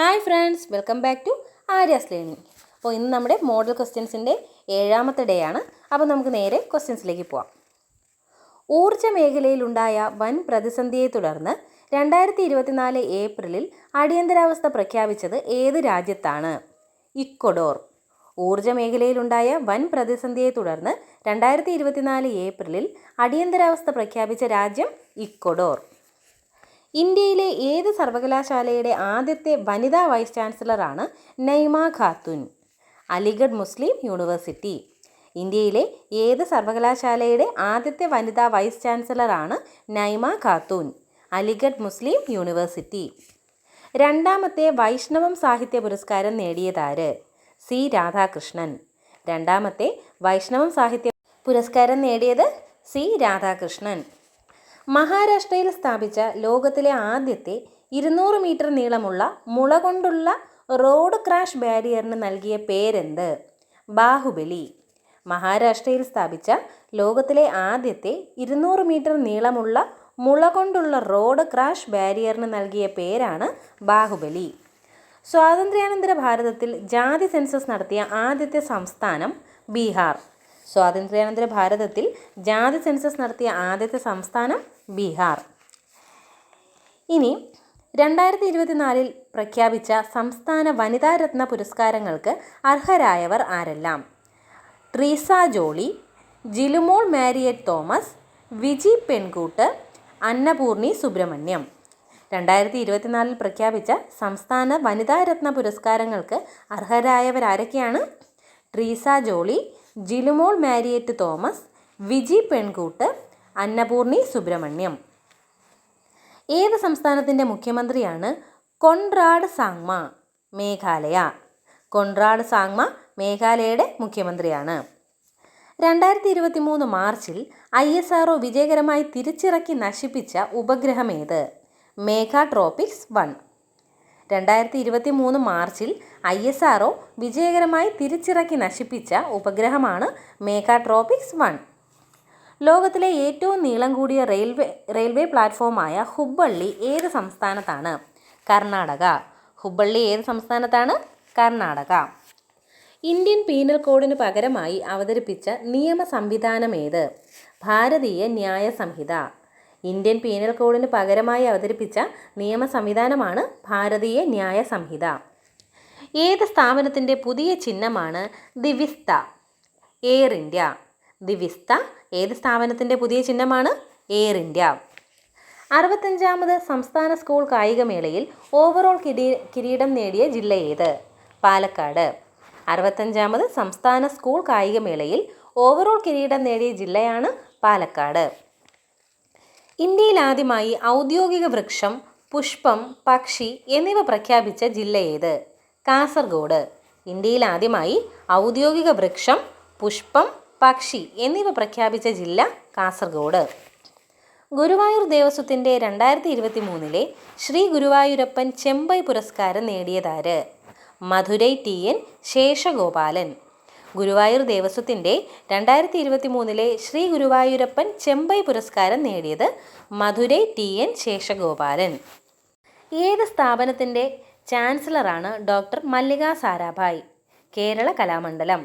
Hi friends, welcome back to Arya's learning. അപ്പോൾ ഇന്ന് നമ്മുടെ മോഡൽ ക്വസ്റ്റ്യൻസിൻ്റെ 7ാമത്തെ ഡേ ആണ്. അപ്പോൾ നമുക്ക് നേരെ ക്വസ്റ്റ്യൻസിലേക്ക് പോവാം. ഊർജ്ജ മേഖലയിലുണ്ടായ വൻ പ്രതിസന്ധിയെ തുടർന്ന് 2024 ഏപ്രിലിൽ അടിയന്തരാവസ്ഥ പ്രഖ്യാപിച്ചത് ഏത് രാജ്യത്താണ്? ഇക്വഡോർ. ഊർജ്ജ മേഖലയിലുണ്ടായ വൻ പ്രതിസന്ധിയെ തുടർന്ന് 2024 ഏപ്രിലിൽ അടിയന്തരാവസ്ഥ പ്രഖ്യാപിച്ച രാജ്യം ഇക്വഡോർ. ഇന്ത്യയിലെ ഏത് സർവകലാശാലയുടെ ആദ്യത്തെ വനിതാ വൈസ് ചാൻസലറാണ് നൈമ ഖാത്തൂൻ? അലിഗഡ് മുസ്ലിം യൂണിവേഴ്സിറ്റി. ഇന്ത്യയിലെ ഏത് സർവകലാശാലയുടെ ആദ്യത്തെ വനിതാ വൈസ് ചാൻസലറാണ് നൈമ ഖാത്തൂൻ? അലിഗഡ് മുസ്ലിം യൂണിവേഴ്സിറ്റി. 2ാമത്തെ വൈഷ്ണവം സാഹിത്യ പുരസ്കാരം നേടിയതാര്? സി രാധാകൃഷ്ണൻ. 2ാമത്തെ വൈഷ്ണവം സാഹിത്യ പുരസ്കാരം നേടിയത് സി രാധാകൃഷ്ണൻ. മഹാരാഷ്ട്രയിൽ സ്ഥാപിച്ച ലോകത്തിലെ ആദ്യത്തെ 200 മീറ്റർ നീളമുള്ള മുള കൊണ്ടുള്ള റോഡ് ക്രാഷ് ബാരിയറിന് നൽകിയ പേരെന്ത്? ബാഹുബലി. മഹാരാഷ്ട്രയിൽ സ്ഥാപിച്ച ലോകത്തിലെ ആദ്യത്തെ 200 മീറ്റർ നീളമുള്ള മുള കൊണ്ടുള്ള റോഡ് ക്രാഷ് ബാരിയറിന് നൽകിയ പേരാണ് ബാഹുബലി. സ്വാതന്ത്ര്യാനന്തര ഭാരതത്തിൽ ജാതി സെൻസസ് നടത്തിയ ആദ്യത്തെ സംസ്ഥാനം ബീഹാർ. സ്വാതന്ത്ര്യാനന്തര ഭാരതത്തിൽ ജാതി സെൻസസ് നടത്തിയ ആദ്യത്തെ സംസ്ഥാനം ബീഹാർ. ഇനി 2024 പ്രഖ്യാപിച്ച സംസ്ഥാന വനിതാരത്ന പുരസ്കാരങ്ങൾക്ക് അർഹരായവർ ആരെല്ലാം? ട്രീസ ജോളി, ജിലുമോൾ മാരിയറ്റ് തോമസ്, വിജി പെൺകൂട്ട്, അന്നപൂർണി സുബ്രഹ്മണ്യം. 2024 പ്രഖ്യാപിച്ച സംസ്ഥാന വനിതാരത്ന പുരസ്കാരങ്ങൾക്ക് അർഹരായവരാരൊക്കെയാണ്? ട്രീസ ജോളി, ജിലുമോൾ മാരിയറ്റ് തോമസ്, വിജി പെൺകൂട്ട്, അന്നപൂർണി സുബ്രഹ്മണ്യം. ഏത് സംസ്ഥാനത്തിൻ്റെ മുഖ്യമന്ത്രിയാണ് കൊൺറാഡ് സാങ്മ? മേഘാലയ. കൊൺറാഡ് സാങ്മ മേഘാലയയുടെ മുഖ്യമന്ത്രിയാണ്. 2023 മാർച്ചിൽ ISRO വിജയകരമായി തിരിച്ചിറക്കി നശിപ്പിച്ച ഉപഗ്രഹമേത്? മേഘാട്രോപിക്സ് 1. 2023 മാർച്ചിൽ ISRO വിജയകരമായി തിരിച്ചിറക്കി നശിപ്പിച്ച ഉപഗ്രഹമാണ് മേഘാട്രോപിക്സ് 1. ലോകത്തിലെ ഏറ്റവും നീളം കൂടിയ റെയിൽവേ പ്ലാറ്റ്ഫോമായ ഹുബ്ബള്ളി ഏത് സംസ്ഥാനത്താണ്? കർണാടക. ഹുബ്ബള്ളി ഏത് സംസ്ഥാനത്താണ്? കർണാടക. ഇന്ത്യൻ പീനൽ കോഡിന് പകരമായി അവതരിപ്പിച്ച നിയമ സംവിധാനമേത്? ഭാരതീയ ന്യായ സംഹിത. ഇന്ത്യൻ പീനൽ കോഡിന് പകരമായി അവതരിപ്പിച്ച നിയമ സംവിധാനമാണ് ഭാരതീയ ന്യായ സംഹിത. ഏത് സ്ഥാപനത്തിൻ്റെ പുതിയ ചിഹ്നമാണ് ദിവിസ്ത? Air India. ദിവിസ്ത ഏത് സ്ഥാപനത്തിൻ്റെ പുതിയ ചിഹ്നമാണ്? Air India. 65ാമത് സംസ്ഥാന സ്കൂൾ കായികമേളയിൽ ഓവറോൾ കിരീടം നേടിയ ജില്ല ഏത്? പാലക്കാട്. 65ാമത് സംസ്ഥാന സ്കൂൾ കായികമേളയിൽ ഓവറോൾ കിരീടം നേടിയ ജില്ലയാണ് പാലക്കാട്. ഇന്ത്യയിൽ ആദ്യമായി ഔദ്യോഗിക വൃക്ഷം, പുഷ്പം, പക്ഷി എന്നിവ പ്രഖ്യാപിച്ച ജില്ല ഏത്? കാസർഗോഡ്. ഇന്ത്യയിൽ ആദ്യമായി ഔദ്യോഗിക വൃക്ഷം, പുഷ്പം, പക്ഷി എന്നിവ പ്രഖ്യാപിച്ച ജില്ല കാസർഗോഡ്. ഗുരുവായൂർ ദേവസ്വത്തിൻ്റെ 2023 ശ്രീ ഗുരുവായൂരപ്പൻ ചെമ്പൈ പുരസ്കാരം നേടിയതാര്? മധുരൈ TN ശേഷഗോപാലൻ. ഗുരുവായൂർ ദേവസ്വത്തിൻ്റെ 2023 ശ്രീ ഗുരുവായൂരപ്പൻ ചെമ്പൈ പുരസ്കാരം നേടിയത് മധുരൈ TN ശേഷഗോപാലൻ. ഏത് സ്ഥാപനത്തിൻ്റെ ചാൻസലറാണ് ഡോക്ടർ മല്ലിക സാരാഭായ്? കേരള കലാമണ്ഡലം.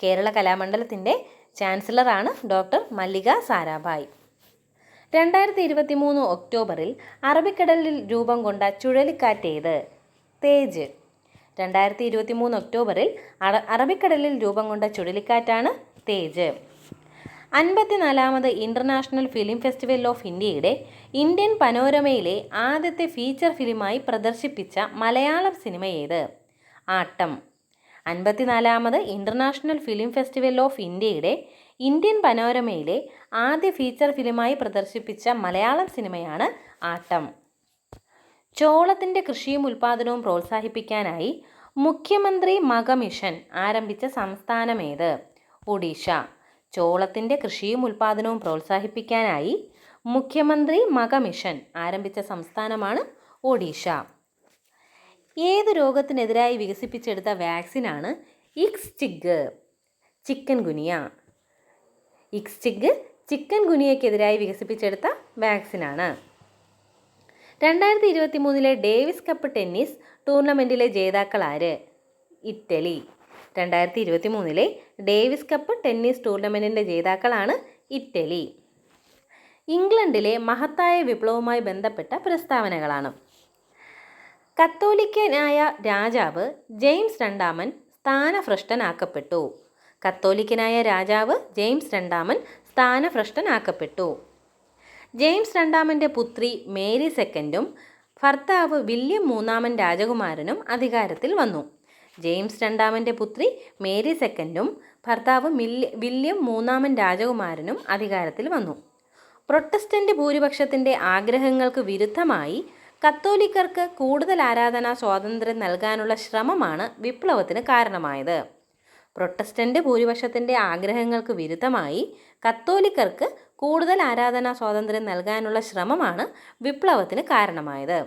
കേരള കലാമണ്ഡലത്തിൻ്റെ ചാൻസലറാണ് ഡോക്ടർ മല്ലിക സാരാഭായ്. 2023 ഒക്ടോബറിൽ അറബിക്കടലിൽ രൂപം കൊണ്ട ചുഴലിക്കാറ്റേത്? തേജ്. 2023 ഒക്ടോബറിൽ അറബിക്കടലിൽ രൂപം കൊണ്ട ചുഴലിക്കാറ്റാണ് തേജ്. 54ാമത് ഇൻ്റർനാഷണൽ ഫിലിം ഫെസ്റ്റിവൽ ഓഫ് ഇന്ത്യയുടെ ഇന്ത്യൻ പനോരമയിലെ ആദ്യത്തെ ഫീച്ചർ ഫിലിമായി പ്രദർശിപ്പിച്ച മലയാളം സിനിമ ഏത്? ആട്ടം. 54ാമത് ഇൻ്റർനാഷണൽ ഫിലിം ഫെസ്റ്റിവൽ ഓഫ് ഇന്ത്യയുടെ ഇന്ത്യൻ പനോരമയിലെ ആദ്യ ഫീച്ചർ ഫിലിമായി പ്രദർശിപ്പിച്ച മലയാളം സിനിമയാണ് ആട്ടം. ചോളത്തിൻ്റെ കൃഷിയും ഉൽപ്പാദനവും പ്രോത്സാഹിപ്പിക്കാനായി മുഖ്യമന്ത്രി മഗ മിഷൻ ആരംഭിച്ച സംസ്ഥാനമേത്? ഒഡീഷ. ചോളത്തിൻ്റെ കൃഷിയും ഉൽപ്പാദനവും പ്രോത്സാഹിപ്പിക്കാനായി മുഖ്യമന്ത്രി മഗ മിഷൻ ആരംഭിച്ച സംസ്ഥാനമാണ് ഒഡീഷ. ഏത് രോഗത്തിനെതിരായി വികസിപ്പിച്ചെടുത്ത വാക്സിനാണ് ഇക്സ്ചിഗ്? ചിക്കൻ ഗുനിയ. ഇക്സ്ചിഗ് ചിക്കൻ ഗുനിയക്കെതിരായി വികസിപ്പിച്ചെടുത്ത വാക്സിനാണ്. 2023 ഡേവിസ് കപ്പ് ടെന്നീസ് ടൂർണമെൻറ്റിലെ ജേതാക്കൾ ആര്? ഇറ്റലി. 2023 ഡേവിസ് കപ്പ് ടെന്നീസ് ടൂർണമെൻറ്റിൻ്റെ ജേതാക്കളാണ് ഇറ്റലി. ഇംഗ്ലണ്ടിലെ മഹത്തായ വിപ്ലവവുമായി ബന്ധപ്പെട്ട പ്രസ്താവനകളാണ്. കത്തോലിക്കനായ രാജാവ് ജെയിംസ് രണ്ടാമൻ സ്ഥാനഭ്രഷ്ടനാക്കപ്പെട്ടു. കത്തോലിക്കനായ രാജാവ് ജെയിംസ് രണ്ടാമൻ സ്ഥാനഭ്രഷ്ടനാക്കപ്പെട്ടു. ജെയിംസ് രണ്ടാമൻ്റെ പുത്രി മേരി സെക്കൻഡും ഭർത്താവ് വില്യം മൂന്നാമൻ രാജകുമാരനും അധികാരത്തിൽ വന്നു. ജെയിംസ് രണ്ടാമൻ്റെ പുത്രി മേരി സെക്കൻഡും ഭർത്താവ് വില്യം മൂന്നാമൻ രാജകുമാരനും അധികാരത്തിൽ വന്നു. പ്രൊട്ടസ്റ്റന്റ് ഭൂരിപക്ഷത്തിൻ്റെ ആഗ്രഹങ്ങൾക്ക് വിരുദ്ധമായി കത്തോലിക്കർക്ക് കൂടുതൽ ആരാധനാ സ്വാതന്ത്ര്യം നൽകാനുള്ള ശ്രമമാണ് വിപ്ലവത്തിന് കാരണമായത്. പ്രൊട്ടസ്റ്റന്റ് ഭൂരിപക്ഷത്തിൻ്റെ ആഗ്രഹങ്ങൾക്ക് വിരുദ്ധമായി കത്തോലിക്കർക്ക് കൂടുതൽ ആരാധനാ സ്വാതന്ത്ര്യം നൽകാനുള്ള ശ്രമമാണ് വിപ്ലവത്തിന് കാരണമായത്.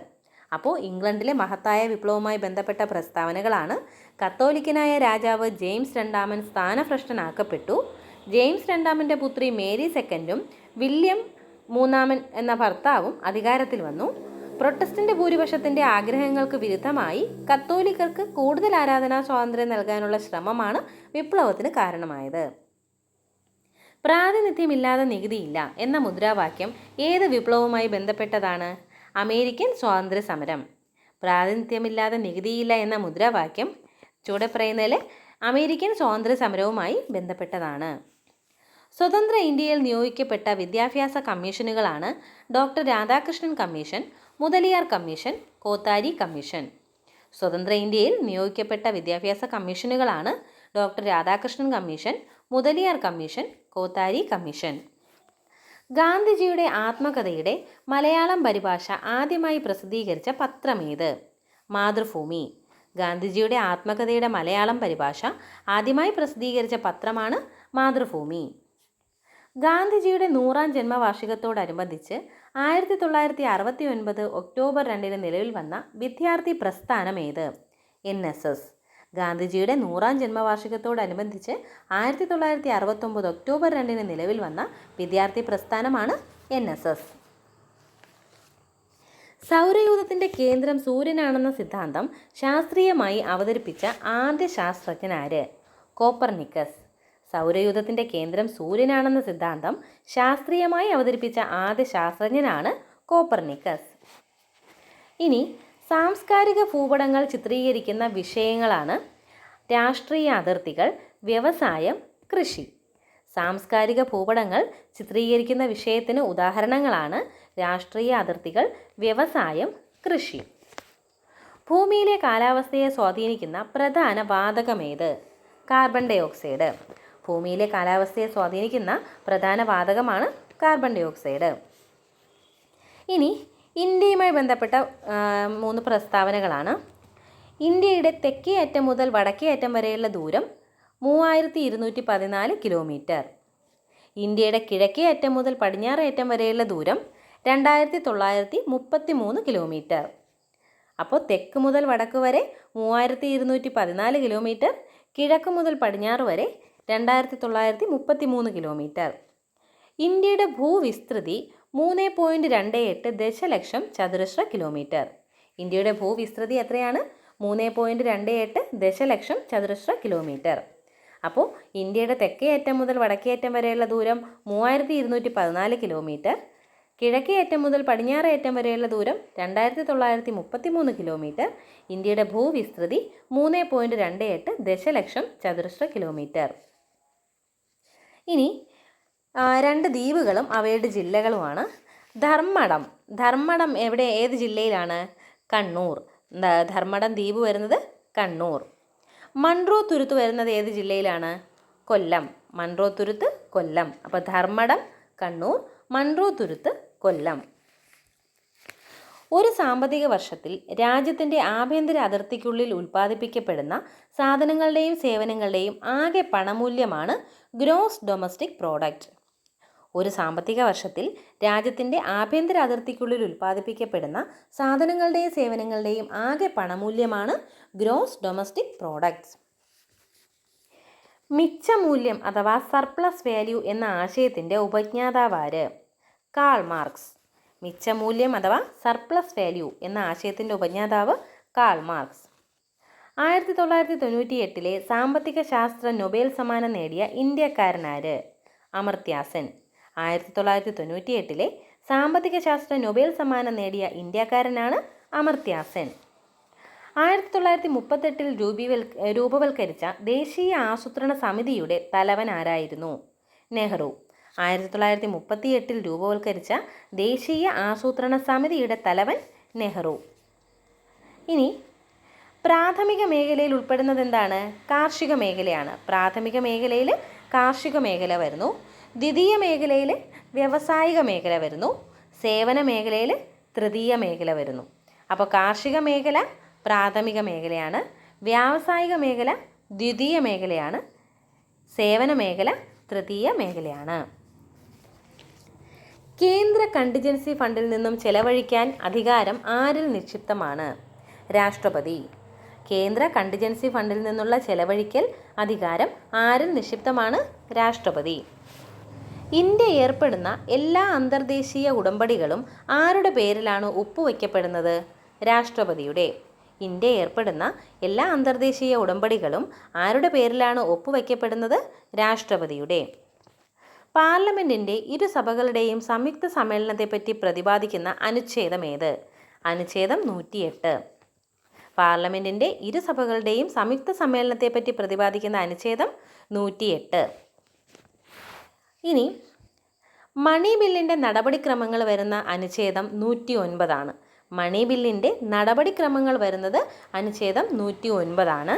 അപ്പോൾ ഇംഗ്ലണ്ടിലെ മഹത്തായ വിപ്ലവവുമായി ബന്ധപ്പെട്ട പ്രസ്താവനകളാണ്: കത്തോലിക്കനായ രാജാവ് ജെയിംസ് രണ്ടാമൻ സ്ഥാനഭ്രഷ്ടനാക്കപ്പെട്ടു. ജെയിംസ് രണ്ടാമൻ്റെ പുത്രി മേരി സെക്കൻഡും വില്യം മൂന്നാമൻ എന്ന ഭർത്താവും അധികാരത്തിൽ വന്നു. പ്രൊട്ടസ്റ്റന്റ് ഭൂരിപക്ഷത്തിൻ്റെ ആഗ്രഹങ്ങൾക്ക് വിരുദ്ധമായി കത്തോലിക്കർക്ക് കൂടുതൽ ആരാധനാ സ്വാതന്ത്ര്യം നൽകാനുള്ള ശ്രമമാണ് വിപ്ലവത്തിന് കാരണമായത്. പ്രാതിനിധ്യമില്ലാതെ നികുതിയില്ല എന്ന മുദ്രാവാക്യം ഏത് വിപ്ലവവുമായി ബന്ധപ്പെട്ടതാണ്? അമേരിക്കൻ സ്വാതന്ത്ര്യ സമരം. പ്രാതിനിധ്യമില്ലാതെ നികുതിയില്ല എന്ന മുദ്രാവാക്യം ചുവടെ പറയുന്നതിൽ അമേരിക്കൻ സ്വാതന്ത്ര്യ സമരവുമായി ബന്ധപ്പെട്ടതാണ്. സ്വതന്ത്ര ഇന്ത്യയിൽ നിയോഗിക്കപ്പെട്ട വിദ്യാഭ്യാസ കമ്മീഷനുകളാണ് doctor Radhakrishnan commission, Mudaliar commission, Kothari commission. സ്വതന്ത്ര ഇന്ത്യയിൽ നിയോഗിക്കപ്പെട്ട വിദ്യാഭ്യാസ കമ്മീഷനുകളാണ് doctor Radhakrishnan commission, Mudaliar commission, Kothari commission. ഗാന്ധിജിയുടെ ആത്മകഥയുടെ മലയാളം പരിഭാഷ ആദ്യമായി പ്രസിദ്ധീകരിച്ച പത്രമേത്? മാതൃഭൂമി. ഗാന്ധിജിയുടെ ആത്മകഥയുടെ മലയാളം പരിഭാഷ ആദ്യമായി പ്രസിദ്ധീകരിച്ച പത്രമാണ് മാതൃഭൂമി. ഗാന്ധിജിയുടെ 100ാം ജന്മവാർഷികത്തോടനുബന്ധിച്ച് 1969 ഒക്ടോബർ 2 നിലവിൽ വന്ന വിദ്യാർത്ഥി പ്രസ്ഥാനം ഏത്? NSS. ഗാന്ധിജിയുടെ 100ാം ജന്മവാർഷികത്തോടനുബന്ധിച്ച് 1969 ഒക്ടോബർ 2 നിലവിൽ വന്ന വിദ്യാർത്ഥി പ്രസ്ഥാനമാണ് NSS. സൗരയൂഥത്തിൻ്റെ കേന്ദ്രം സൂര്യനാണെന്ന സിദ്ധാന്തം ശാസ്ത്രീയമായി അവതരിപ്പിച്ച ആദ്യ ശാസ്ത്രജ്ഞനാര്? കോപ്പർനിക്കസ്. സൗരയൂഥത്തിൻ്റെ കേന്ദ്രം സൂര്യനാണെന്ന സിദ്ധാന്തം ശാസ്ത്രീയമായി അവതരിപ്പിച്ച ആദ്യ ശാസ്ത്രജ്ഞനാണ് കോപ്പർനിക്കസ്. ഇനി സാംസ്കാരിക ഭൂപടങ്ങൾ ചിത്രീകരിക്കുന്ന വിഷയങ്ങളാണ് രാഷ്ട്രീയ അതിർത്തികൾ, വ്യവസായം, കൃഷി. സാംസ്കാരിക ഭൂപടങ്ങൾ ചിത്രീകരിക്കുന്ന വിഷയത്തിന് ഉദാഹരണങ്ങളാണ് രാഷ്ട്രീയ അതിർത്തികൾ, വ്യവസായം, കൃഷി. ഭൂമിയിലെ കാലാവസ്ഥയെ സ്വാധീനിക്കുന്ന പ്രധാന വാതകമേത്? Carbon dye oxide. ഭൂമിയിലെ കാലാവസ്ഥയെ സ്വാധീനിക്കുന്ന പ്രധാന വാതകമാണ് കാർബൺ ഡൈ ഓക്സൈഡ്. ഇനി ഇന്ത്യയുമായി ബന്ധപ്പെട്ട 3 പ്രസ്താവനകളാണ്. ഇന്ത്യയുടെ തെക്കേ അറ്റം മുതൽ വടക്കേ അറ്റം വരെയുള്ള ദൂരം 3214 കിലോമീറ്റർ. ഇന്ത്യയുടെ കിഴക്കേ അറ്റം മുതൽ പടിഞ്ഞാറേ അറ്റം വരെയുള്ള ദൂരം 2933 കിലോമീറ്റർ. അപ്പോൾ തെക്ക് മുതൽ വടക്ക് വരെ 3214 കിലോമീറ്റർ, കിഴക്ക് മുതൽ പടിഞ്ഞാറ് വരെ 2933 കിലോമീറ്റർ. ഇന്ത്യയുടെ ഭൂവിസ്തൃതി 3.28 ദശലക്ഷം ചതുരശ്ര കിലോമീറ്റർ. ഇന്ത്യയുടെ ഭൂവിസ്തൃതി എത്രയാണ്? 3.28 ദശലക്ഷം ചതുരശ്ര കിലോമീറ്റർ. അപ്പോൾ ഇന്ത്യയുടെ തെക്കേ അറ്റം മുതൽ വടക്കേ അറ്റം വരെയുള്ള ദൂരം 3214 കിലോമീറ്റർ, കിഴക്കേ അറ്റം മുതൽ പടിഞ്ഞാറേ അറ്റം വരെയുള്ള ദൂരം 2933 കിലോമീറ്റർ. ഇന്ത്യയുടെ ഭൂവിസ്തൃതി 3.28 ദശലക്ഷം ചതുരശ്ര കിലോമീറ്റർ. ഇനി 2 ദ്വീപുകളും അവയുടെ ജില്ലകളുമാണ്. ധർമ്മടം ഏത് ജില്ലയിലാണ്? കണ്ണൂർ. ധർമ്മടം ദ്വീപ് വരുന്നത് കണ്ണൂർ. മൺട്രോ തുരുത്ത് വരുന്നത് ഏത് ജില്ലയിലാണ്? കൊല്ലം. മൺട്രോ തുരുത്ത് കൊല്ലം. അപ്പോൾ ധർമ്മടം കണ്ണൂർ, മൺട്രോ തുരുത്ത് കൊല്ലം. ഒരു സാമ്പത്തിക വർഷത്തിൽ രാജ്യത്തിൻ്റെ ആഭ്യന്തര അതിർത്തിക്കുള്ളിൽ ഉൽപ്പാദിപ്പിക്കപ്പെടുന്ന സാധനങ്ങളുടെയും സേവനങ്ങളുടെയും ആകെ പണമൂല്യമാണ് ഗ്രോസ് ഡൊമസ്റ്റിക് പ്രോഡക്റ്റ്. ഒരു സാമ്പത്തിക വർഷത്തിൽ രാജ്യത്തിൻ്റെ ആഭ്യന്തര അതിർത്തിക്കുള്ളിൽ ഉൽപ്പാദിപ്പിക്കപ്പെടുന്ന സാധനങ്ങളുടെയും സേവനങ്ങളുടെയും ആകെ പണമൂല്യമാണ് ഗ്രോസ് ഡൊമസ്റ്റിക് പ്രോഡക്ട്സ്. മിച്ചമൂല്യം അഥവാ സർപ്ലസ് വാല്യൂ എന്ന ആശയത്തിൻ്റെ ഉപജ്ഞാതാവാര്? Karl Marx. മിച്ചമൂല്യം അഥവാ സർപ്ലസ് വാല്യൂ എന്ന ആശയത്തിൻ്റെ ഉപജ്ഞാതാവ് കാൾ മാർക്സ്. 1998 സാമ്പത്തിക ശാസ്ത്ര നൊബേൽ സമ്മാനം നേടിയ ഇന്ത്യക്കാരനാര്? അമർത്യ സെൻ. 1998 സാമ്പത്തിക ശാസ്ത്ര നൊബേൽ സമ്മാനം നേടിയ ഇന്ത്യക്കാരനാണ് അമർത്യ സെൻ. 1938 രൂപവൽക്കരിച്ച ദേശീയ ആസൂത്രണ സമിതിയുടെ തലവൻ ആരായിരുന്നു? നെഹ്റു. 1938 രൂപവൽക്കരിച്ച ദേശീയ ആസൂത്രണ സമിതിയുടെ തലവൻ നെഹ്റു. ഇനി പ്രാഥമിക മേഖലയിൽ ഉൾപ്പെടുന്നത് എന്താണ്? കാർഷിക മേഖലയാണ്. പ്രാഥമിക മേഖലയിൽ കാർഷിക മേഖല വരുന്നു. ദ്വിതീയ മേഖലയിൽ വ്യാവസായിക മേഖല വരുന്നു. സേവന മേഖലയിൽ തൃതീയ മേഖല വരുന്നു. അപ്പോൾ കാർഷിക മേഖല പ്രാഥമിക മേഖലയാണ്. വ്യാവസായിക മേഖല ദ്വിതീയ മേഖലയാണ്. സേവന മേഖല തൃതീയ മേഖലയാണ്. കേന്ദ്ര കണ്ടിജൻസി ഫണ്ടിൽ നിന്നും ചെലവഴിക്കാൻ അധികാരം ആരിൽ നിക്ഷിപ്തമാണ്? രാഷ്ട്രപതി. കേന്ദ്ര കണ്ടിജൻസി ഫണ്ടിൽ നിന്നുള്ള ചെലവഴിക്കൽ അധികാരം ആരിൽ നിക്ഷിപ്തമാണ്? രാഷ്ട്രപതി. ഇന്ത്യ ഏർപ്പെടുന്ന എല്ലാ അന്തർദേശീയ ഉടമ്പടികളും ആരുടെ പേരിലാണ് ഒപ്പുവയ്ക്കപ്പെടുന്നത്? രാഷ്ട്രപതിയുടെ. ഇന്ത്യ ഏർപ്പെടുന്ന എല്ലാ അന്തർദേശീയ ഉടമ്പടികളും ആരുടെ പേരിലാണ് ഒപ്പുവയ്ക്കപ്പെടുന്നത്? രാഷ്ട്രപതിയുടെ. പാർലമെൻറ്റിൻ്റെ ഇരുസഭകളുടെയും സംയുക്ത സമ്മേളനത്തെപ്പറ്റി പ്രതിപാദിക്കുന്ന അനുച്ഛേദം ഏത്? അനുച്ഛേദം 108. പാർലമെൻറ്റിൻ്റെ ഇരുസഭകളുടെയും സംയുക്ത സമ്മേളനത്തെപ്പറ്റി പ്രതിപാദിക്കുന്ന അനുച്ഛേദം 108. ഇനി മണി ബില്ലിൻ്റെ നടപടിക്രമങ്ങൾ വരുന്ന അനുച്ഛേദം 109. മണി ബില്ലിൻ്റെ നടപടിക്രമങ്ങൾ വരുന്നത് അനുച്ഛേദം 109.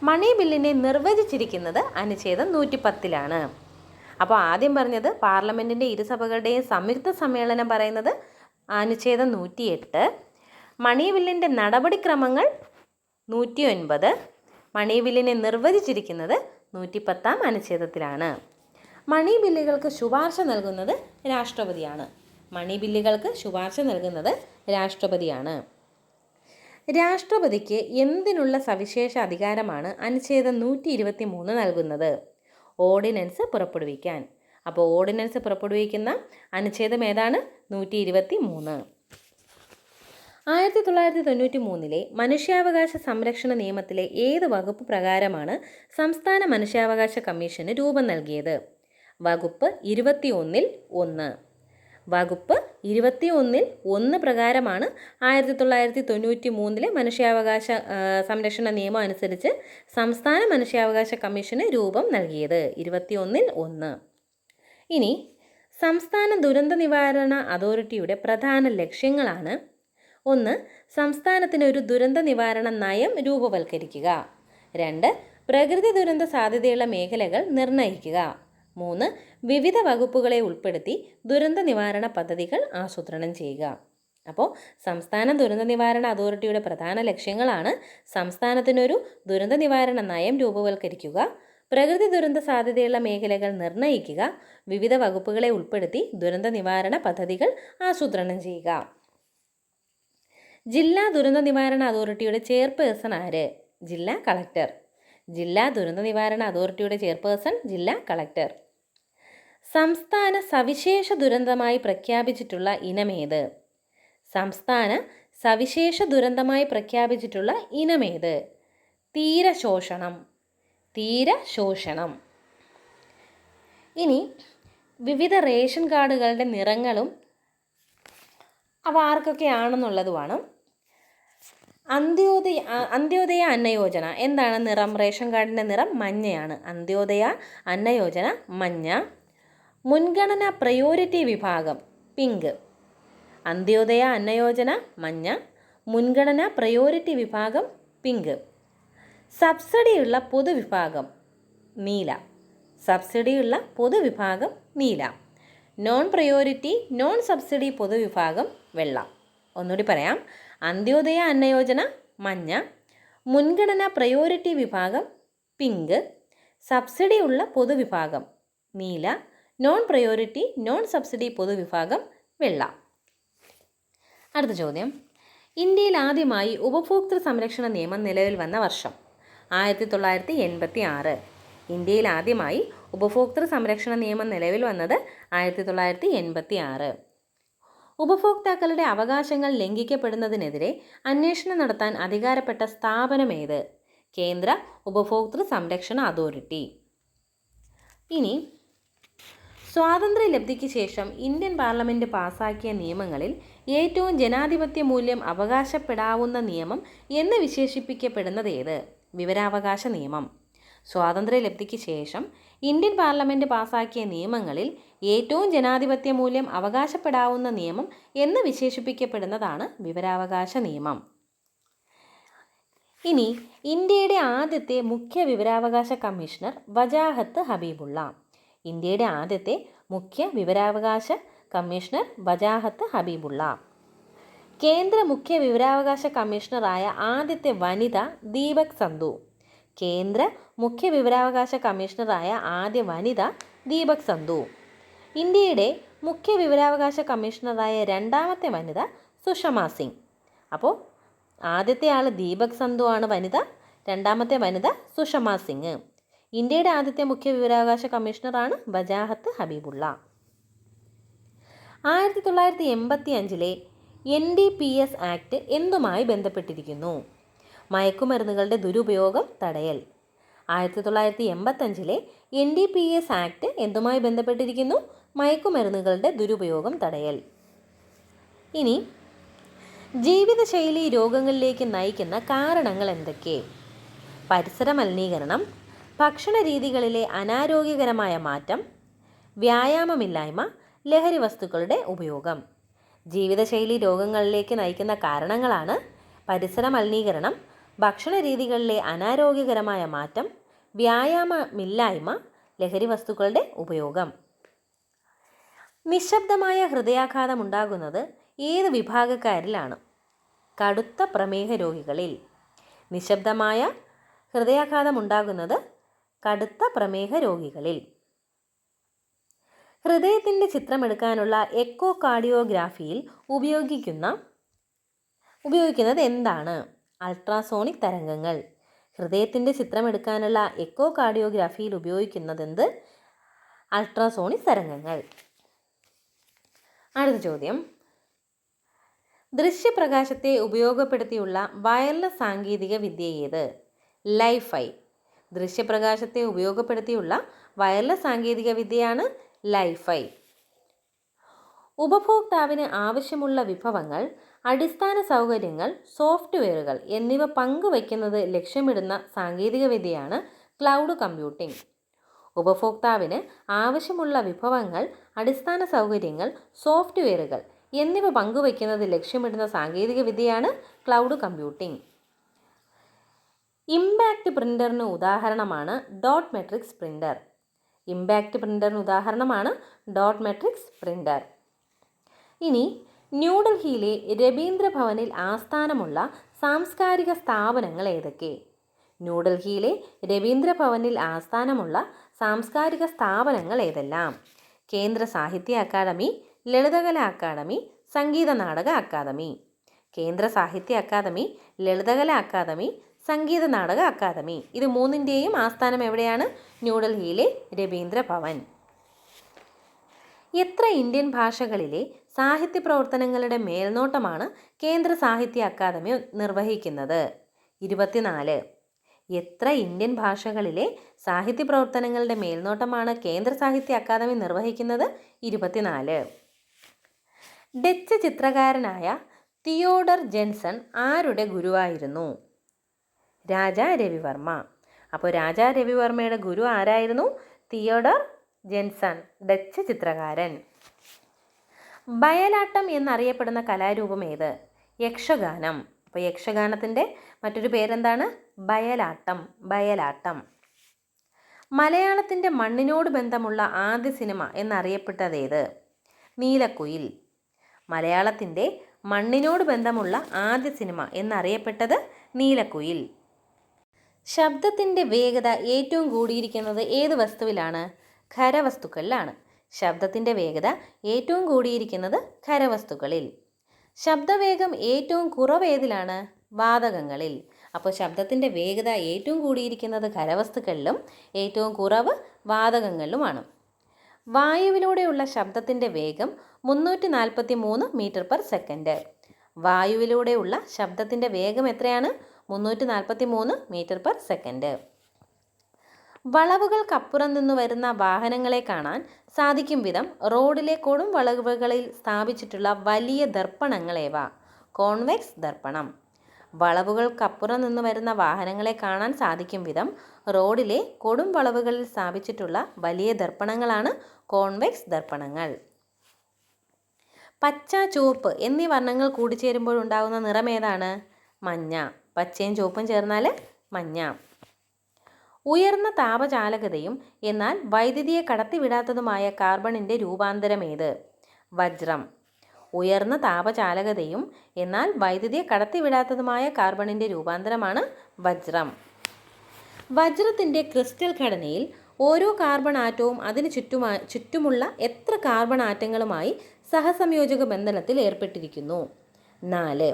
മണി ബില്ലിനെ നിർവചിച്ചിരിക്കുന്നത് അനുച്ഛേദം 110. അപ്പോൾ ആദ്യം പറഞ്ഞത് പാർലമെൻറ്റിൻ്റെ ഇരുസഭകളുടെയും സംയുക്ത സമ്മേളനം പറയുന്നത് അനുച്ഛേദം 108. മണി ബില്ലിൻ്റെ നടപടിക്രമങ്ങൾ 109. മണി ബില്ലിനെ നിർവചിച്ചിരിക്കുന്നത് 110 അനുച്ഛേദത്തിലാണ്. മണി ബില്ലുകൾക്ക് ശുപാർശ നൽകുന്നത് രാഷ്ട്രപതിയാണ്. മണി ബില്ലുകൾക്ക് ശുപാർശ നൽകുന്നത് രാഷ്ട്രപതിയാണ്. രാഷ്ട്രപതിക്ക് എന്തിനുള്ള സവിശേഷ അധികാരമാണ് അനുച്ഛേദം 123 നൽകുന്നത്? ഓർഡിനൻസ് പുറപ്പെടുവിക്കാൻ. അപ്പോൾ ഓർഡിനൻസ് പുറപ്പെടുവിക്കുന്ന അനുച്ഛേദം ഏതാണ്? 123. 1993 മനുഷ്യാവകാശ സംരക്ഷണ നിയമത്തിലെ ഏത് വകുപ്പ് പ്രകാരമാണ് സംസ്ഥാന മനുഷ്യാവകാശ കമ്മീഷന് രൂപം നൽകിയത്? വകുപ്പ് 21(1). വകുപ്പ് 21(1) പ്രകാരമാണ് 1993 മനുഷ്യാവകാശ സംരക്ഷണ നിയമം അനുസരിച്ച് സംസ്ഥാന മനുഷ്യാവകാശ കമ്മീഷന് രൂപം നൽകിയത്. 21(1). ഇനി സംസ്ഥാന ദുരന്ത നിവാരണ അതോറിറ്റിയുടെ പ്രധാന ലക്ഷ്യങ്ങളാണ്: 1. സംസ്ഥാനത്തിന് ഒരു ദുരന്ത നിവാരണ നയം രൂപവൽക്കരിക്കുക. 2. പ്രകൃതി ദുരന്ത സാധ്യതയുള്ള മേഖലകൾ നിർണ്ണയിക്കുക. 3. വിവിധ വകുപ്പുകളെ ഉൾപ്പെടുത്തി ദുരന്ത നിവാരണ പദ്ധതികൾ ആസൂത്രണം ചെയ്യുക. അപ്പോൾ സംസ്ഥാന ദുരന്ത നിവാരണ അതോറിറ്റിയുടെ പ്രധാന ലക്ഷ്യങ്ങളാണ്: സംസ്ഥാനത്തിനൊരു ദുരന്ത നിവാരണ നയം രൂപവൽക്കരിക്കുക, പ്രകൃതി ദുരന്ത സാധ്യതയുള്ള മേഖലകൾ നിർണ്ണയിക്കുക, വിവിധ വകുപ്പുകളെ ഉൾപ്പെടുത്തി ദുരന്ത നിവാരണ പദ്ധതികൾ ആസൂത്രണം ചെയ്യുക. ജില്ലാ ദുരന്ത നിവാരണ അതോറിറ്റിയുടെ ചെയർപേഴ്സൺ ആര്? ജില്ലാ കളക്ടർ. ജില്ലാ ദുരന്ത നിവാരണ അതോറിറ്റിയുടെ ചെയർപേഴ്സൺ ജില്ലാ കളക്ടർ. സംസ്ഥാന സവിശേഷ ദുരന്തമായി പ്രഖ്യാപിച്ചിട്ടുള്ള ഇനമേത്? സംസ്ഥാന സവിശേഷ ദുരന്തമായി പ്രഖ്യാപിച്ചിട്ടുള്ള ഇനമേത്? തീരശോഷണം. തീരശോഷണം. ഇനി വിവിധ റേഷൻ കാർഡുകളുടെ നിറങ്ങളും അവ ആർക്കൊക്കെയാണെന്നുള്ളതുമാണ്. അന്ത്യോദയ അന്നയോജന എന്താണ് നിറം? റേഷൻ കാർഡിൻ്റെ നിറം മഞ്ഞയാണ്. അന്ത്യോദയ അന്നയോജന മഞ്ഞ. മുൻഗണന പ്രയോറിറ്റി വിഭാഗം പിങ്ക്. അന്ത്യോദയ അന്നയോജന മഞ്ഞ, മുൻഗണന പ്രയോറിറ്റി വിഭാഗം പിങ്ക്. സബ്സിഡിയുള്ള പൊതുവിഭാഗം നീല. സബ്സിഡിയുള്ള പൊതുവിഭാഗം നീല. നോൺ പ്രയോറിറ്റി നോൺ സബ്സിഡി പൊതുവിഭാഗം വെള്ള. ഒന്നുകൂടി പറയാം: അന്ത്യോദയ അന്നയോജന മഞ്ഞ, മുൻഗണന പ്രയോറിറ്റി വിഭാഗം പിങ്ക്, സബ്സിഡി ഉള്ള പൊതുവിഭാഗം നീല, നോൺ പ്രയോറിറ്റി നോൺ സബ്സിഡി പൊതുവിഭാഗം വെള്ള. അടുത്ത ചോദ്യം: ഇന്ത്യയിൽ ആദ്യമായി ഉപഭോക്തൃ സംരക്ഷണ നിയമം നിലവിൽ വന്ന വർഷം? 1986. ഇന്ത്യയിൽ ആദ്യമായി ഉപഭോക്തൃ സംരക്ഷണ നിയമം നിലവിൽ വന്നത് 1986. ഉപഭോക്താക്കളുടെ അവകാശങ്ങൾ ലംഘിക്കപ്പെടുന്നതിനെതിരെ അന്വേഷണം നടത്താൻ അധികാരപ്പെട്ട സ്ഥാപനമേത്? കേന്ദ്ര ഉപഭോക്തൃ സംരക്ഷണ അതോറിറ്റി. ഇനി സ്വാതന്ത്ര്യലബ്ധിക്ക് ശേഷം ഇന്ത്യൻ പാർലമെൻറ്റ് പാസാക്കിയ നിയമങ്ങളിൽ ഏറ്റവും ജനാധിപത്യ മൂല്യം അവകാശപ്പെടാവുന്ന നിയമം എന്ന് വിശേഷിപ്പിക്കപ്പെടുന്നത് ഏത്? വിവരാവകാശ നിയമം. സ്വാതന്ത്ര്യലബ്ധിക്ക് ശേഷം ഇന്ത്യൻ പാർലമെൻറ്റ് പാസാക്കിയ നിയമങ്ങളിൽ ഏറ്റവും ജനാധിപത്യ മൂല്യം അവകാശപ്പെടാവുന്ന നിയമം എന്ന് വിശേഷിപ്പിക്കപ്പെടുന്നതാണ് വിവരാവകാശ നിയമം. ഇനി ഇന്ത്യയുടെ ആദ്യത്തെ മുഖ്യ വിവരാവകാശ കമ്മീഷണർ വജാഹത്ത് ഹബീബുള്ള. ഇന്ത്യയുടെ ആദ്യത്തെ മുഖ്യ വിവരാവകാശ കമ്മീഷണർ വജാഹത്ത് ഹബീബുള്ള. കേന്ദ്ര മുഖ്യ വിവരാവകാശ കമ്മീഷണറായ ആദ്യത്തെ വനിത ദീപക് സന്ധു. കേന്ദ്ര മുഖ്യ വിവരാവകാശ കമ്മീഷണറായ ആദ്യ വനിത ദീപക് സന്ധു. ഇന്ത്യയുടെ മുഖ്യ വിവരാവകാശ കമ്മീഷണറായ രണ്ടാമത്തെ വനിത സുഷമ സിംഗ്. അപ്പോൾ ആദ്യത്തെ ആൾ ദീപക് സന്ധു ആണ് വനിത, രണ്ടാമത്തെ വനിത സുഷമ സിംഗ്. ഇന്ത്യയുടെ ആദ്യത്തെ മുഖ്യ വിവരാവകാശ കമ്മീഷണറാണ് വജാഹത്ത് ഹബീബുള്ള. 1985 NDPS ആക്ട് എന്തുമായി ബന്ധപ്പെട്ടിരിക്കുന്നു? മയക്കുമരുന്നുകളുടെ ദുരുപയോഗം തടയൽ. 1985 NDPS ആക്ട് എന്തുമായി ബന്ധപ്പെട്ടിരിക്കുന്നു? മയക്കുമരുന്നുകളുടെ ദുരുപയോഗം തടയൽ. ഇനി ജീവിതശൈലി രോഗങ്ങളിലേക്ക് നയിക്കുന്ന കാരണങ്ങൾ എന്തൊക്കെ? പരിസര മലിനീകരണം, ഭക്ഷണ രീതികളിലെ അനാരോഗ്യകരമായ മാറ്റം, വ്യായാമമില്ലായ്മ, ലഹരി വസ്തുക്കളുടെ ഉപയോഗം. ജീവിതശൈലി രോഗങ്ങളിലേക്ക് നയിക്കുന്ന കാരണങ്ങളാണ് പരിസര മലിനീകരണം, ഭക്ഷണ രീതികളിലെ അനാരോഗ്യകരമായ മാറ്റം, വ്യായാമമില്ലായ്മ, ലഹരി വസ്തുക്കളുടെ ഉപയോഗം. നിശബ്ദമായ ഹൃദയാഘാതം ഉണ്ടാകുന്നത് ഏത് വിഭാഗക്കാരിലാണ്? കടുത്ത പ്രമേഹ രോഗികളിൽ. നിശബ്ദമായ ഹൃദയാഘാതം ഉണ്ടാകുന്നത് കടുത്ത പ്രമേഹ രോഗികളിൽ. ഹൃദയത്തിൻ്റെ ചിത്രമെടുക്കാനുള്ള എക്കോ കാർഡിയോഗ്രാഫിയിൽ ഉപയോഗിക്കുന്നത് എന്താണ്? അൾട്രാസോണിക് തരംഗങ്ങൾ. ഹൃദയത്തിൻ്റെ ചിത്രമെടുക്കാനുള്ള എക്കോ കാർഡിയോഗ്രാഫിയിൽ ഉപയോഗിക്കുന്നതെന്ത്? അൾട്രാസോണിക് തരംഗങ്ങൾ. അടുത്ത ചോദ്യം, ദൃശ്യപ്രകാശത്തെ ഉപയോഗപ്പെടുത്തിയുള്ള വയർലെസ് സാങ്കേതിക വിദ്യ ഏത്? ലൈഫൈ. ദൃശ്യപ്രകാശത്തെ ഉപയോഗപ്പെടുത്തിയുള്ള വയർലെസ് സാങ്കേതിക വിദ്യയാണ് ലൈഫൈ. ഉപഭോക്താവിന് ആവശ്യമുള്ള വിഭവങ്ങൾ, അടിസ്ഥാന സൗകര്യങ്ങൾ, സോഫ്റ്റ്വെയറുകൾ എന്നിവ പങ്കുവയ്ക്കുന്നത് ലക്ഷ്യമിടുന്ന സാങ്കേതിക വിദ്യയാണ് ക്ലൗഡ് കമ്പ്യൂട്ടിംഗ്. ഉപഭോക്താവിന് ആവശ്യമുള്ള വിഭവങ്ങൾ, അടിസ്ഥാന സൗകര്യങ്ങൾ, സോഫ്റ്റ്വെയറുകൾ എന്നിവ പങ്കുവയ്ക്കുന്നത് ലക്ഷ്യമിടുന്ന സാങ്കേതിക വിദ്യയാണ് ക്ലൗഡ് കമ്പ്യൂട്ടിംഗ്. ഇമ്പാക്റ്റ് പ്രിൻ്ററിന് ഉദാഹരണമാണ് ഡോട്ട് മെട്രിക്സ് പ്രിൻ്റർ. ഇമ്പാക്റ്റ് പ്രിൻ്ററിന് ഉദാഹരണമാണ് ഡോട്ട് മെട്രിക്സ് പ്രിൻ്റർ. ഇനി ന്യൂഡൽഹിയിലെ രബീന്ദ്ര ഭവനിൽ ആസ്ഥാനമുള്ള സാംസ്കാരിക സ്ഥാപനങ്ങൾ ഏതൊക്കെ? ന്യൂഡൽഹിയിലെ രബീന്ദ്ര ഭവനിൽ ആസ്ഥാനമുള്ള സാംസ്കാരിക സ്ഥാപനങ്ങൾ ഏതെല്ലാം? കേന്ദ്ര സാഹിത്യ academy, Lalithakala academy, Sangeetha Nataka academy. കേന്ദ്ര സാഹിത്യ academy, Lalithakala academy, Sangeetha Nataka academy. ഇത് മൂന്നിൻ്റെയും ആസ്ഥാനം എവിടെയാണ്? ന്യൂഡൽഹിയിലെ രബീന്ദ്ര ഭവൻ. എത്ര ഇന്ത്യൻ ഭാഷകളിലെ സാഹിത്യ പ്രവർത്തനങ്ങളുടെ മേൽനോട്ടമാണ് കേന്ദ്ര സാഹിത്യ അക്കാദമി നിർവഹിക്കുന്നത്? 24. എത്ര ഇന്ത്യൻ ഭാഷകളിലെ സാഹിത്യ പ്രവർത്തനങ്ങളുടെ മേൽനോട്ടമാണ് കേന്ദ്ര സാഹിത്യ അക്കാദമി നിർവഹിക്കുന്നത്? 24. ഡച്ച് ചിത്രകാരനായ തിയോഡർ ജെൻസൺ ആരുടെ ഗുരുവായിരുന്നു? രാജാ രവിവർമ്മ. അപ്പോൾ രാജാ രവിവർമ്മയുടെ ഗുരു ആരായിരുന്നു? തിയോഡർ ജെൻസൺ, ഡച്ച് ചിത്രകാരൻ. ബയലാട്ടം എന്നറിയപ്പെടുന്ന കലാരൂപം ഏത്? യക്ഷഗാനം. അപ്പോൾ യക്ഷഗാനത്തിൻ്റെ മറ്റൊരു പേരെന്താണ്? ബയലാട്ടം. ബയലാട്ടം. മലയാളത്തിൻ്റെ മണ്ണിനോട് ബന്ധമുള്ള ആദ്യ സിനിമ എന്നറിയപ്പെട്ടതേത്? നീലക്കുയിൽ. മലയാളത്തിൻ്റെ മണ്ണിനോട് ബന്ധമുള്ള ആദ്യ സിനിമ എന്നറിയപ്പെട്ടത് നീലക്കുയിൽ. ശബ്ദത്തിൻ്റെ വേഗത ഏറ്റവും കൂടിയിരിക്കുന്നത് ഏത് വസ്തുവിലാണ്? ഖരവസ്തുക്കളിലാണ്. ശബ്ദത്തിൻ്റെ വേഗത ഏറ്റവും കൂടിയിരിക്കുന്നത് ഖരവസ്തുക്കളിൽ. ശബ്ദവേഗം ഏറ്റവും കുറവ് ഏതിലാണ്? വാതകങ്ങളിൽ. അപ്പോൾ ശബ്ദത്തിൻ്റെ വേഗത ഏറ്റവും കൂടിയിരിക്കുന്നത് ഖരവസ്തുക്കളിലും ഏറ്റവും കുറവ് വാതകങ്ങളിലുമാണ്. വായുവിലൂടെയുള്ള ശബ്ദത്തിൻ്റെ വേഗം 343 മീറ്റർ പെർ സെക്കൻഡ്. വായുവിലൂടെയുള്ള ശബ്ദത്തിൻ്റെ വേഗം എത്രയാണ്? 343 മീറ്റർ പെർ സെക്കൻഡ്. വളവുകൾക്കപ്പുറം നിന്ന് വരുന്ന വാഹനങ്ങളെ കാണാൻ സാധിക്കും വിധം റോഡിലെ കൊടും വളവുകളിൽ സ്ഥാപിച്ചിട്ടുള്ള വലിയ ദർപ്പണങ്ങളേവ? കോൺവെക്സ് ദർപ്പണം. വളവുകൾക്കപ്പുറം നിന്ന് വരുന്ന വാഹനങ്ങളെ കാണാൻ സാധിക്കും വിധം റോഡിലെ കൊടും വളവുകളിൽ സ്ഥാപിച്ചിട്ടുള്ള വലിയ ദർപ്പണങ്ങളാണ് കോൺവെക്സ് ദർപ്പണങ്ങൾ. പച്ച, ചുവപ്പ് എന്നീ വർണ്ണങ്ങൾ കൂടിച്ചേരുമ്പോഴുണ്ടാകുന്ന നിറം ഏതാണ്? മഞ്ഞ. പച്ചയും ചുവപ്പും ചേർന്നാൽ മഞ്ഞ. ഉയർന്ന താപചാലകതയും എന്നാൽ വൈദ്യുതിയെ കടത്തിവിടാത്തതുമായ കാർബണിൻ്റെ രൂപാന്തരമേത്? വജ്രം. ഉയർന്ന താപചാലകതയും എന്നാൽ വൈദ്യുതിയെ കടത്തിവിടാത്തതുമായ കാർബണിൻ്റെ രൂപാന്തരമാണ് വജ്രം. വജ്രത്തിൻ്റെ ക്രിസ്റ്റൽ ഘടനയിൽ ഓരോ കാർബൺ ആറ്റവും അതിന് ചുറ്റുമുള്ള എത്ര കാർബൺ ആറ്റങ്ങളുമായി സഹസംയോജക ബന്ധനത്തിൽ ഏർപ്പെട്ടിരിക്കുന്നു? 4.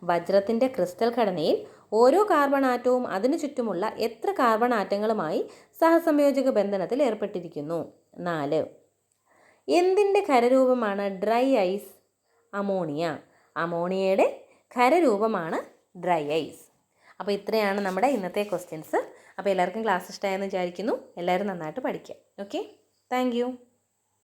വജ്രത്തിൻ്റെ ക്രിസ്റ്റൽ ഘടനയിൽ ഓരോ കാർബൺ ആറ്റവും അതിനു ചുറ്റുമുള്ള എത്ര കാർബൺ ആറ്റങ്ങളുമായി സഹസംയോജക ബന്ധനത്തിൽ ഏർപ്പെട്ടിരിക്കുന്നു? 4. എന്തിൻ്റെ ഖരരൂപമാണ് ഡ്രൈ ഐസ്? അമോണിയ. അമോണിയയുടെ ഖരരൂപമാണ് ഡ്രൈ ഐസ്. അപ്പോൾ ഇത്രയാണ് നമ്മുടെ ഇന്നത്തെ ക്വസ്റ്റ്യൻസ്. അപ്പോൾ എല്ലാവർക്കും ക്ലാസ് ഇഷ്ടമായെന്ന് വിചാരിക്കുന്നു. എല്ലാവരും നന്നായിട്ട് പഠിക്കുക. Okay, thank you.